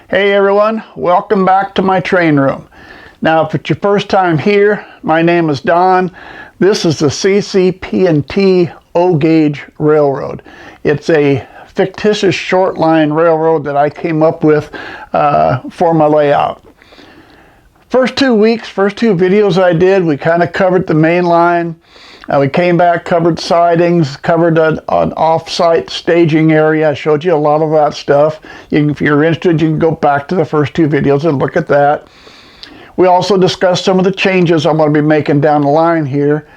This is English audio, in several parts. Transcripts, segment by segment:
Hey everyone, welcome back to my train room. Now if it's your first time here, my name is Don. This is the CCP&T O-Gauge Railroad. It's a fictitious short line railroad that I came up with for my layout. First two videos I did, we kind of covered the main line. We came back, covered sidings, covered an off-site staging area. I showed you a lot of that stuff. If you're interested, you can go back to the first two videos and look at that. We also discussed some of the changes I'm going to be making down the line here.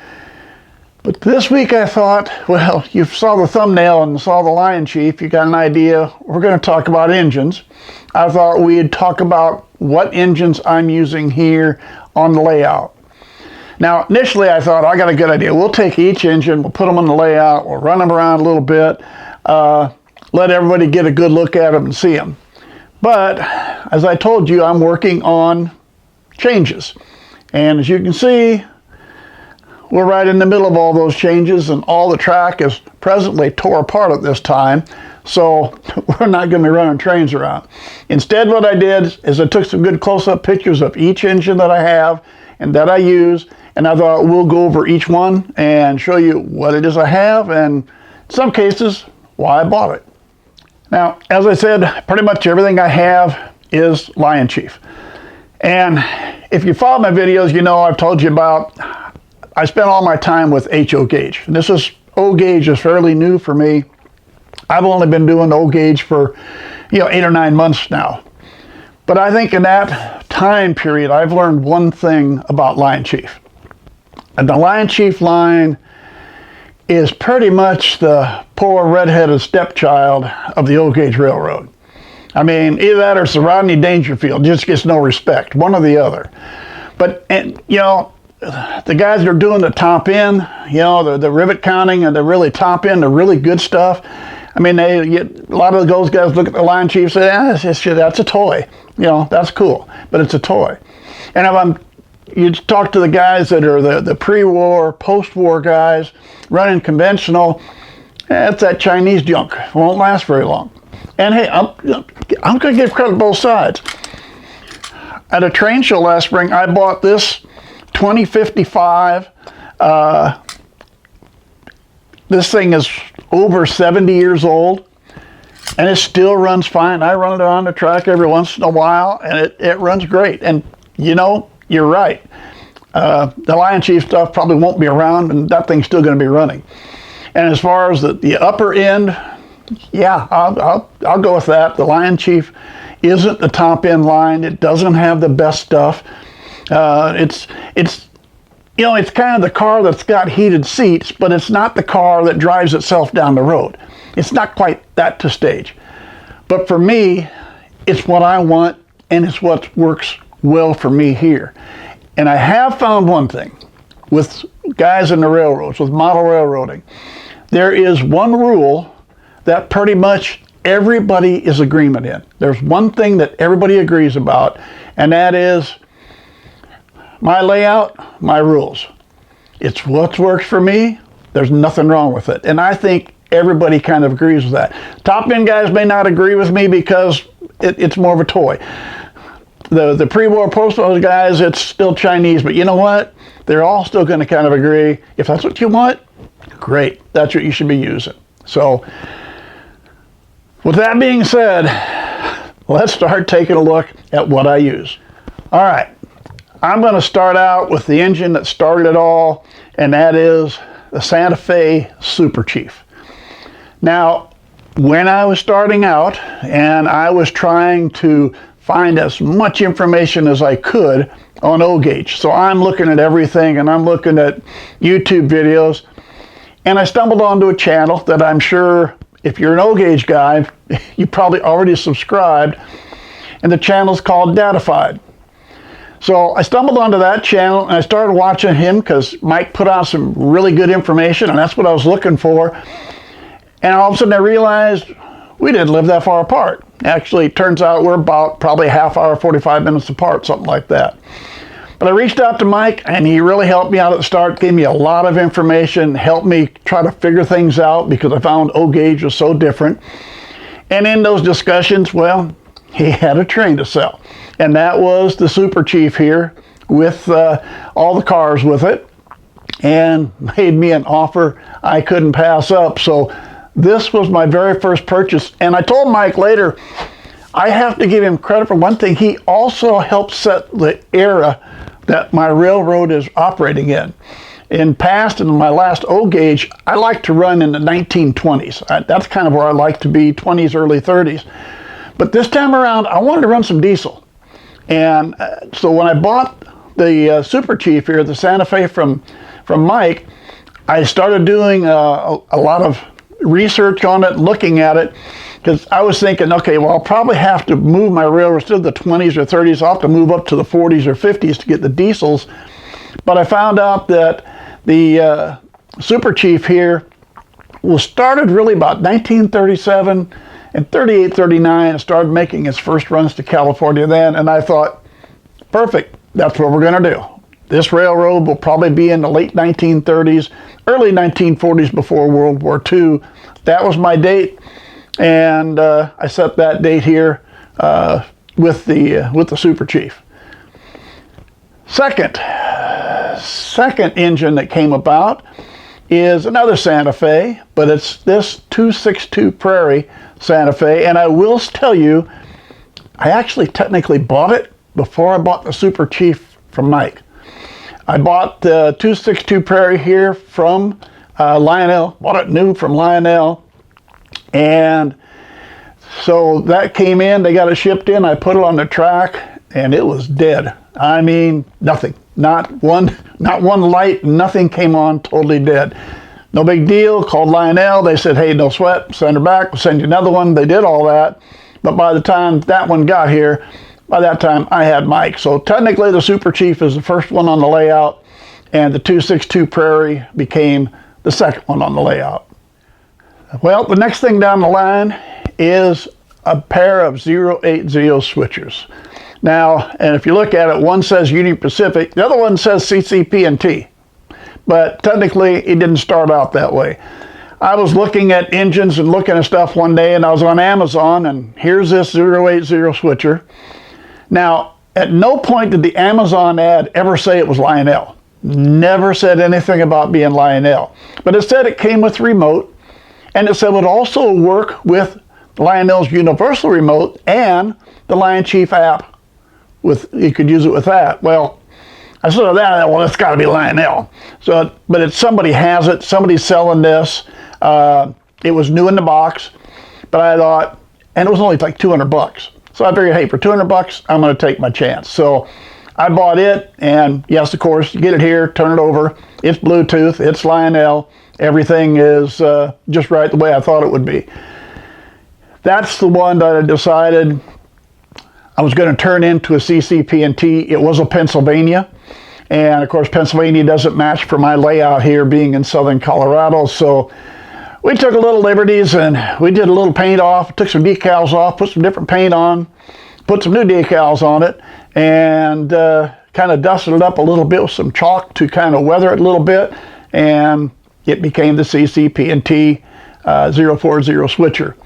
But this week I thought, well, you saw the thumbnail and saw the Lionchief, you got an idea. We're going to talk about engines. I thought we'd talk about what engines I'm using here on the layout. Now, initially I thought, I got a good idea. We'll take each engine, we'll put them on the layout, we'll run them around a little bit, let everybody get a good look at them and see them. But, as I told you, I'm working on changes. And as you can see, we're right in the middle of all those changes, and all the track is presently tore apart at this time. So we're not going to be running trains around. Instead, what I did is I took some good close-up pictures of each engine that I have and that I use, and I thought we'll go over each one and show you what it is I have, and in some cases, why I bought it. Now, as I said, pretty much everything I have is Lionchief. And if you follow my videos, you know I've told you about, I spent all my time with HO-Gauge. And this is, O-Gauge is fairly new for me. I've only been doing O-Gauge for, 8 or 9 months now. But I think in that time period, I've learned one thing about Lionchief. And the Lionchief line is pretty much the poor redheaded stepchild of the O-Gauge Railroad. I mean, either that or it's the Rodney Dangerfield, just gets no respect, one or the other. But, the guys that are doing the top end, the rivet counting and the really top end, the really good stuff, I mean, a lot of those guys look at the Lionchief and say, that's a toy. That's cool, but it's a toy. And you talk to the guys that are the pre-war, post-war guys running conventional, it's that Chinese junk. It won't last very long. And hey, I'm going to give credit to both sides. At a train show last spring, I bought this 2055. This thing is over 70 years old, and it still runs fine. I run it on the track every once in a while, and it runs great. And you're right. The Lionchief stuff probably won't be around, and that thing's still going to be running. And as far as the upper end, yeah, I'll go with that. The Lionchief isn't the top end line. It doesn't have the best stuff. It's kind of the car that's got heated seats, but it's not the car that drives itself down the road. It's not quite that to stage. But for me, it's what I want, and it's what works well for me here. And I have found one thing with guys in the railroads, with model railroading. There is one rule that pretty much everybody is agreement in. There's one thing that everybody agrees about, and that is my layout, my rules. It's what works for me. There's nothing wrong with it. And I think everybody kind of agrees with that. Top end guys may not agree with me because it's more of a toy. The pre-war, post-war guys, it's still Chinese, but you know what? They're all still going to kind of agree. If that's what you want, great. That's what you should be using. So, with that being said, let's start taking a look at what I use. All right, I'm going to start out with the engine that started it all, and that is the Santa Fe Super Chief. Now, when I was starting out and I was trying to find as much information as I could on O-Gauge, so I'm looking at everything and I'm looking at YouTube videos, and I stumbled onto a channel that I'm sure if you're an O-Gauge guy, you probably already subscribed, and the channel's called Datified. So I stumbled onto that channel and I started watching him because Mike put out some really good information, and that's what I was looking for. And all of a sudden I realized we didn't live that far apart. Actually, it turns out we're about probably a half hour, 45 minutes apart, something like that. But I reached out to Mike, and he really helped me out at the start, gave me a lot of information, helped me try to figure things out because I found O-Gauge was so different. And in those discussions, well, he had a train to sell. And that was the Super Chief here with all the cars with it, and made me an offer I couldn't pass up. So this was my very first purchase. And I told Mike later, I have to give him credit for one thing. He also helped set the era that my railroad is operating in. In past, in my last O gauge, I like to run in the 1920s. That's kind of where I like to be, 20s, early 30s. But this time around, I wanted to run some diesel. And so when I bought the Super Chief here, the Santa Fe from Mike, I started doing a lot of research on it, looking at it, because I was thinking, okay, well, I'll probably have to move my railroad to the 20s or 30s. I'll have to move up to the 40s or 50s to get the diesels. But I found out that the Super Chief here was started really about 1937, and 38, 39, started making its first runs to California then, and I thought, perfect, that's what we're going to do. This railroad will probably be in the late 1930s, early 1940s, before World War II. That was my date, and I set that date here with the Super Chief. Second engine that came about is another Santa Fe, but it's this 262 Prairie Santa Fe, and I will tell you, I actually technically bought it before I bought the Super Chief from Mike. I bought the 262 Prairie here from Lionel, bought it new from Lionel, and so that came in, they got it shipped in, I put it on the track, and it was dead. I mean, nothing. Not one light, nothing came on, totally dead. No big deal, called Lionel, they said, hey, no sweat, send her back, we'll send you another one. They did all that, but by the time that one got here, by that time I had Mike. So technically the Super Chief is the first one on the layout, and the 262 Prairie became the second one on the layout. Well, the next thing down the line is a pair of 080 switchers. Now, and if you look at it, one says Union Pacific, the other one says CCP&T. But technically, it didn't start out that way. I was looking at engines and looking at stuff one day, and I was on Amazon, and here's this 080 switcher. Now, at no point did the Amazon ad ever say it was Lionel. Never said anything about being Lionel. But it said it came with remote, and it said it would also work with Lionel's Universal Remote and the Lionchief app. You could use it with that. Well, I saw that, well, it's got to be Lionel. So, but it's somebody has it, somebody's selling this. It was new in the box, but I thought, and it was only like $200. So I figured, hey, for $200, I'm going to take my chance. So I bought it, and yes, of course, you get it here, turn it over. It's Bluetooth, it's Lionel. Everything is just right the way I thought it would be. That's the one that I decided I was going to turn into a CCP&T. It was a Pennsylvania, and of course Pennsylvania doesn't match for my layout here being in southern Colorado, so we took a little liberties and we did a little paint off, took some decals off, put some different paint on, put some new decals on it, and kind of dusted it up a little bit with some chalk to kind of weather it a little bit, and it became the CCP&T 040 switcher.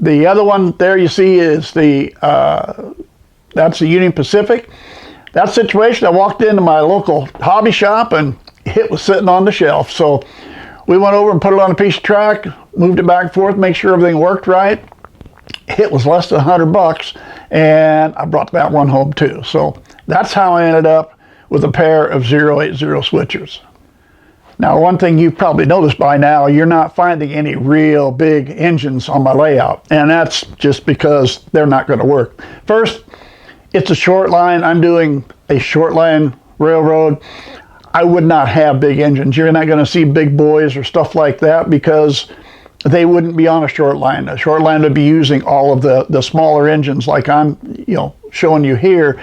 The other one there you see is that's the Union Pacific. That situation, I walked into my local hobby shop and it was sitting on the shelf. So we went over and put it on a piece of track, moved it back and forth, make sure everything worked right. It was less than $100, and I brought that one home too. So that's how I ended up with a pair of 080 switchers. Now, one thing you've probably noticed by now, you're not finding any real big engines on my layout, and that's just because they're not going to work. First, it's a short line. I'm doing a short line railroad. I would not have big engines. You're not going to see big boys or stuff like that because they wouldn't be on a short line. A short line would be using all of the smaller engines like I'm showing you here.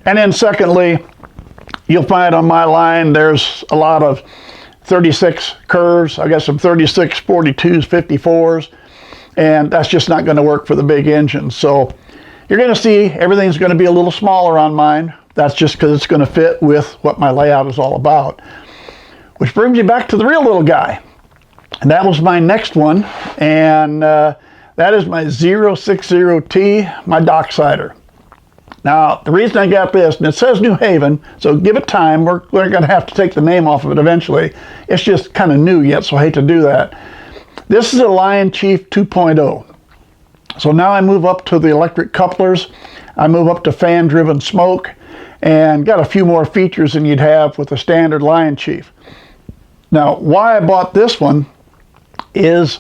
And then secondly, you'll find on my line there's a lot of 36 curves. I got some 36, 42s, 54s, and that's just not going to work for the big engines. So you're going to see everything's going to be a little smaller on mine. That's just because it's going to fit with what my layout is all about. Which brings you back to the real little guy. And that was my next one. And That is my 060T, my Docksider. Now, the reason I got this, and it says New Haven, so give it time. We're going to have to take the name off of it eventually. It's just kind of new yet, so I hate to do that. This is a Lionchief 2.0. So now I move up to the electric couplers. I move up to fan-driven smoke, and got a few more features than you'd have with a standard Lionchief. Now, why I bought this one is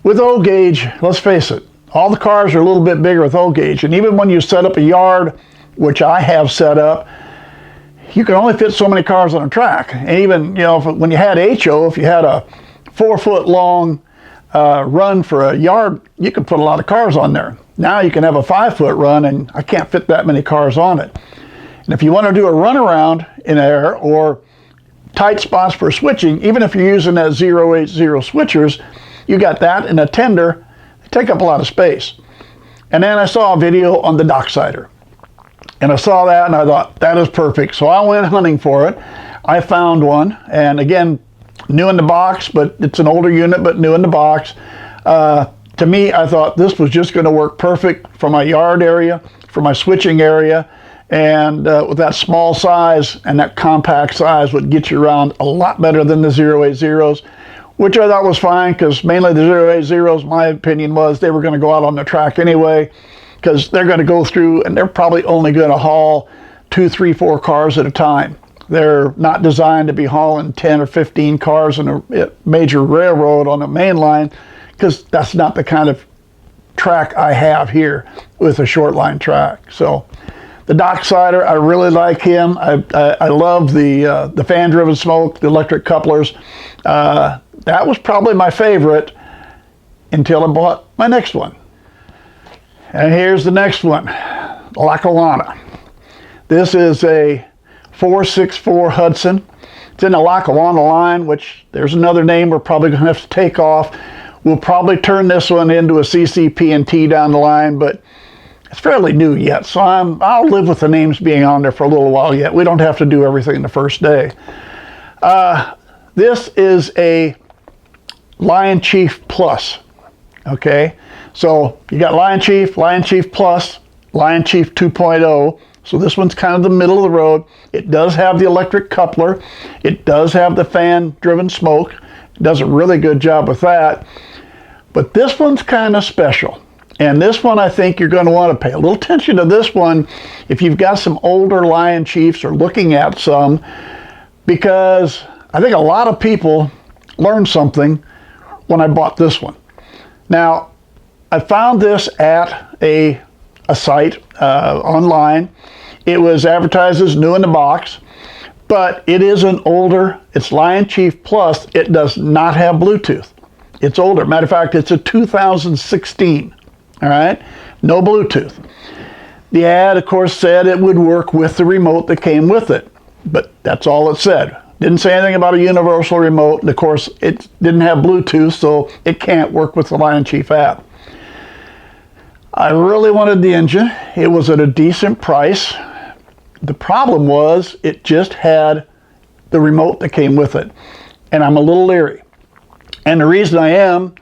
with O-gauge, let's face it, all the cars are a little bit bigger with O-gauge, and even when you set up a yard, which I have set up, you can only fit so many cars on a track. And even, you know, when you had HO, if you had a 4-foot long run for a yard, you could put a lot of cars on there. Now you can have a 5-foot run, and I can't fit that many cars on it. And if you want to do a runaround in there or tight spots for switching, even if you're using that 080 switchers, you got that in a tender. Take up a lot of space. And then I saw a video on the Docksider, and I saw that and I thought that is perfect. So I went hunting for it. I found one, and again, new in the box, but it's an older unit, but new in the box. To me, I thought this was just going to work perfect for my yard area, for my switching area, and with that small size and that compact size would get you around a lot better than the 080s. Which I thought was fine, because mainly the 080s, my opinion was they were going to go out on the track anyway, because they're going to go through and they're probably only going to haul 2, 3, 4 cars at a time. They're not designed to be hauling 10 or 15 cars in a major railroad on a main line, because that's not the kind of track I have here with a short line track. So the Docksider, I really like him. I love the fan-driven smoke, the electric couplers. That was probably my favorite until I bought my next one. And here's the next one, Lackawanna. This is a 464 Hudson. It's in the Lackawanna line, which there's another name we're probably going to have to take off. We'll probably turn this one into a CCP&T down the line, but it's fairly new yet, so I'll live with the names being on there for a little while yet. We don't have to do everything the first day. This is a Lionchief Plus, okay? So you got Lionchief, Lionchief Plus, Lionchief 2.0. So this one's kind of the middle of the road. It does have the electric coupler. It does have the fan-driven smoke. It does a really good job with that. But this one's kind of special. And this one, I think you're going to want to pay a little attention to this one if you've got some older Lionchiefs or looking at some, because I think a lot of people learned something when I bought this one. Now, I found this at a site online. It was advertised as new in the box, but it is an older, it's Lionchief Plus. It does not have Bluetooth. It's older. Matter of fact, it's a 2016. All right, no Bluetooth. The ad, of course, said it would work with the remote that came with it, but that's all it said. Didn't say anything about a universal remote. And of course, it didn't have Bluetooth, so it can't work with the Lionchief app. I really wanted the engine. It was at a decent price. The problem was it just had the remote that came with it, and I'm a little leery. And the reason I am,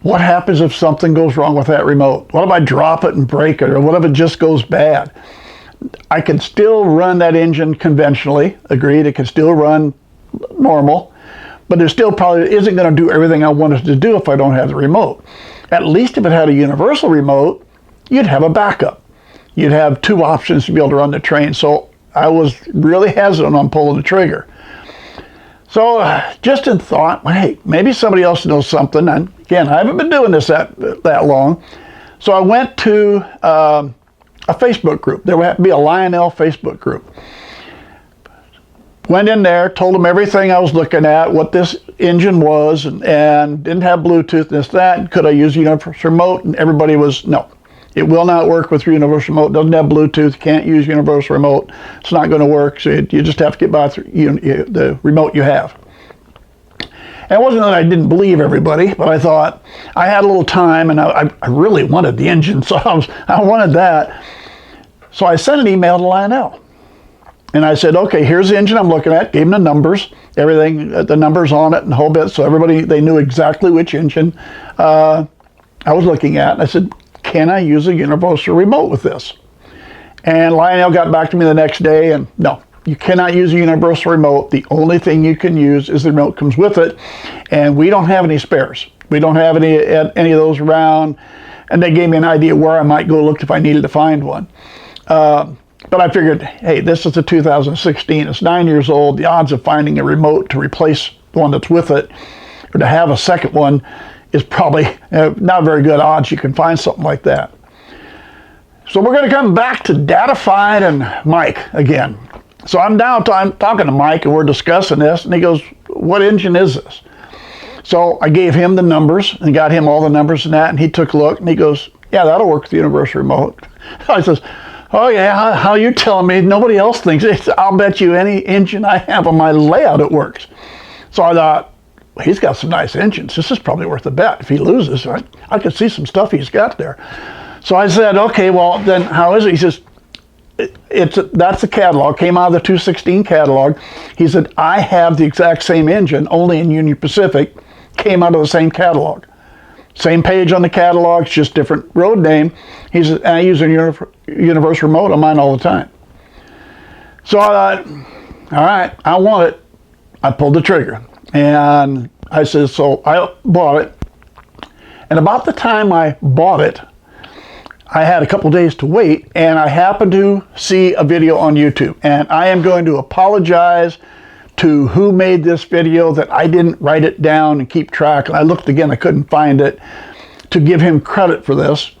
what happens if something goes wrong with that remote? What if I drop it and break it, or what if it just goes bad? I can still run that engine conventionally, agreed, it can still run normal, but it still probably isn't going to do everything I wanted to do if I don't have the remote. At least if it had a universal remote, you'd have a backup. You'd have 2 options to be able to run the train. So I was really hesitant on pulling the trigger. So just in thought, well, hey, maybe somebody else knows something. And again, I haven't been doing this that long. So I went to a Facebook group. There would have to be a Lionel Facebook group. Went in there, told them everything I was looking at, what this engine was, and didn't have Bluetooth, this, that. Could I use universal remote? And everybody was, no. It will not work with your universal remote. It doesn't have Bluetooth. Can't use universal remote. It's not going to work. So you just have to get by the remote you have. And it wasn't that I didn't believe everybody, but I thought I had a little time, and I really wanted the engine, so I wanted that. So I sent an email to Lionel. And I said, okay, here's the engine I'm looking at. Gave them the numbers, everything, the numbers on it and the whole bit, so everybody, they knew exactly which engine. I was looking at, and I said, can I use a universal remote with this? And Lionel got back to me the next day, and no, you cannot use a universal remote. The only thing you can use is the remote comes with it, and we don't have any spares. We don't have any of those around, and they gave me an idea where I might go look if I needed to find one. But I figured, hey, this is a 2016. It's 9 years old. The odds of finding a remote to replace the one that's with it, or to have a second one, is probably not very good odds you can find something like that. So we're going to come back to Datafied and Mike again. So I'm talking to Mike, and we're discussing this, and he goes, what engine is this? So I gave him the numbers and got him all the numbers and that, and he took a look, and he goes, yeah, that'll work with the universal remote. I says, oh yeah, how are you telling me? Nobody else thinks it. I'll bet you any engine I have on my layout it works. So I thought, well, he's got some nice engines. This is probably worth a bet. If he loses, I could see some stuff he's got there. So I said, okay, well, then how is it? He says, that's the catalog, came out of the 216 catalog. He said, I have the exact same engine, only in Union Pacific, came out of the same catalog. Same page on the catalog, it's just different road name. He said, and I use a universal remote on mine all the time. So I thought, all right, I want it. I pulled the trigger. And I said, so I bought it. And about the time I bought it, I had a couple days to wait, and I happened to see a video on YouTube. And I am going to apologize to who made this video that I didn't write it down and keep track. And I looked again, I couldn't find it, to give him credit for this.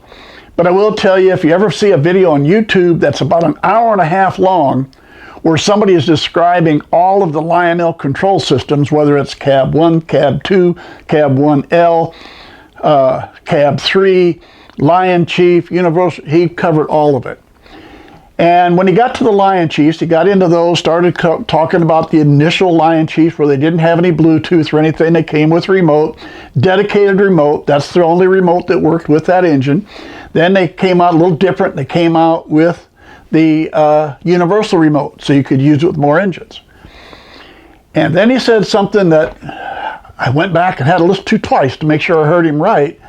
But I will tell you, if you ever see a video on YouTube that's about an hour and a half long, where somebody is describing all of the Lionel control systems, whether it's cab 1, cab 2, cab 1L, cab 3, Lionchief, Universal, he covered all of it. And when he got to the Lionchiefs, he got into those, started talking about the initial Lionchiefs where they didn't have any Bluetooth or anything. They came with remote, dedicated remote. That's the only remote that worked with that engine. Then they came out a little different. They came out with the universal remote, so you could use it with more engines. And then he said something that I went back and had to listen to twice to make sure I heard him right.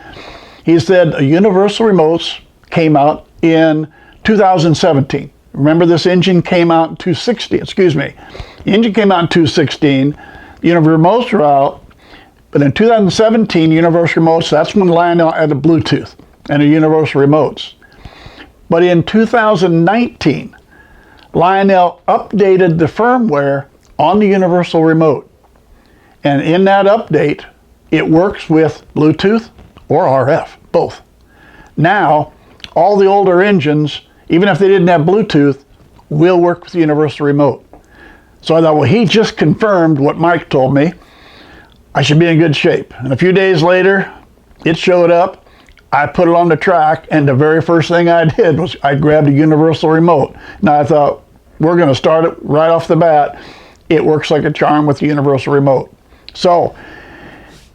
He said universal remotes came out in 2017. Remember, this engine came out in 216, excuse me. The engine came out in 216, the universal remotes were out, but in 2017, universal remotes, that's when Lionel added Bluetooth and the universal remotes. But in 2019, Lionel updated the firmware on the universal remote. And in that update, it works with Bluetooth or RF, both. Now, all the older engines, even if they didn't have Bluetooth, will work with the universal remote. So I thought, well, he just confirmed what Mike told me. I should be in good shape. And a few days later, it showed up. I put it on the track, and the very first thing I did was I grabbed a universal remote. Now I thought, we're going to start it right off the bat. It works like a charm with the universal remote. So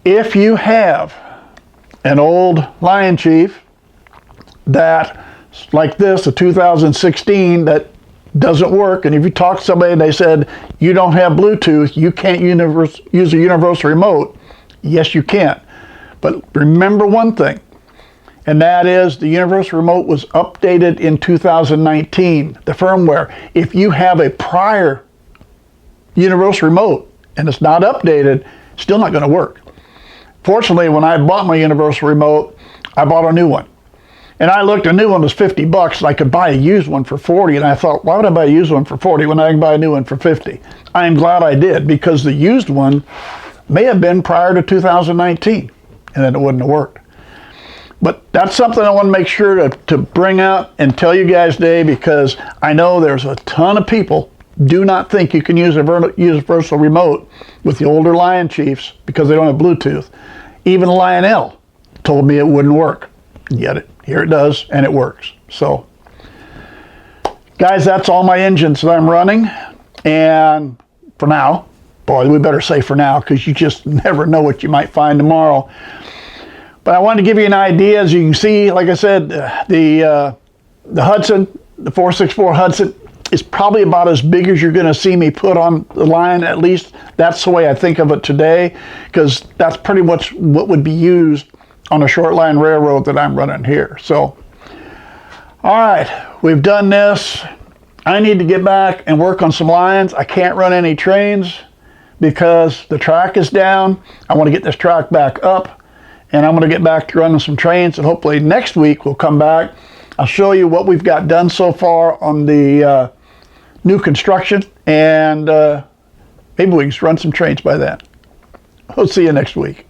if you have an old Lionchief that, like this, a 2016, that doesn't work, and if you talk to somebody and they said, you don't have Bluetooth, you can't use a universal remote, yes you can. But remember one thing, and that is the universal remote was updated in 2019, the firmware. If you have a prior universal remote and it's not updated, it's still not going to work. Fortunately, when I bought my universal remote, I bought a new one. And I looked, a new one was 50 bucks, and I could buy a used one for 40, and I thought, why would I buy a used one for 40 when I can buy a new one for 50? I am glad I did, because the used one may have been prior to 2019, and then it wouldn't have worked. But that's something I want to make sure to bring out and tell you guys today, because I know there's a ton of people do not think you can use a universal remote with the older Lionchiefs because they don't have Bluetooth. Even Lionel told me it wouldn't work. Yet here it does, and it works. So, guys, that's all my engines that I'm running. And for now, boy, we better say for now, because you just never know what you might find tomorrow. But I wanted to give you an idea. As you can see, like I said, the Hudson, the 464 Hudson, is probably about as big as you're going to see me put on the line. At least that's the way I think of it today, because that's pretty much what would be used on a short line railroad that I'm running here. So, all right, we've done this. I need to get back and work on some lines. I can't run any trains because the track is down. I want to get this track back up, and I'm going to get back to running some trains, and hopefully next week we'll come back. I'll show you what we've got done so far on the new construction, and maybe we can run some trains by then. We'll see you next week.